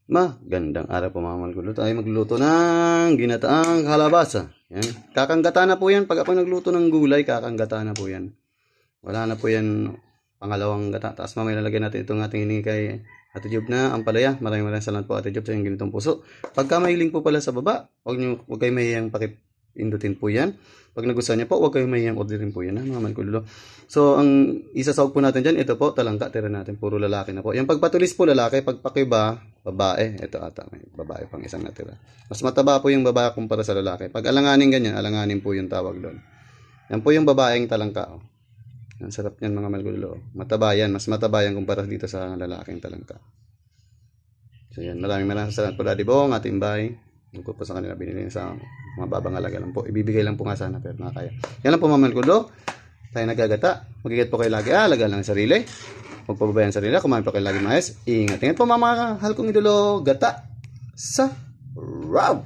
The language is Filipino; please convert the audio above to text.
Magandang araw po mga malgulo. Tayo magluto ng ginataang kalabasa. Yan. Kakanggata na po yan. Pag ako nagluto ng gulay, kakanggata na po yan. Wala na po yan pangalawang gata. Tapos mamaya lalagyan natin itong ating hiningi kay Ate Job na ampalaya. Maraming salamat po Ate Job sa inyong ganitong puso. Pagka may link po pala sa baba, huwag kayo mahihiyang pakipindutin po yan. Pag nagustuhan niyo po, huwag kayo mahihiyang orderin po yan, ha, mga malgulo. So, ang isasawag po natin dyan, ito po, talangka, tira natin, puro lalaki na po. Yung pagpatulis po lalaki, pagpakiba, babae. Ito ata, may babae pang isang natira. Mas mataba po yung babae kumpara sa lalaki. Pag alanganin ganyan, alanganin po yung tawag doon. Yan po yung babaeng talangka. Oh. Ang sarap niyan mga malgulo. Mataba yan, mas mataba yan kumpara dito sa lalaking talangka. So yan, maraming salamat po Daddy Bong, ating bay. Nagpo po sa kanila binili sa mga babang alaga lang po. Ibibigay lang po nga sana pero nakakaya. Yan lang po mga malgulo. Tayo nagagata. Mag-iingat po kayo lagi. Alaga lang ang sarili. Huwag pababayaan ang sarili. Kumain po kayo lagi maayos. Ingat. Ingat po mga mahal kong idolo. Gata sa Rob.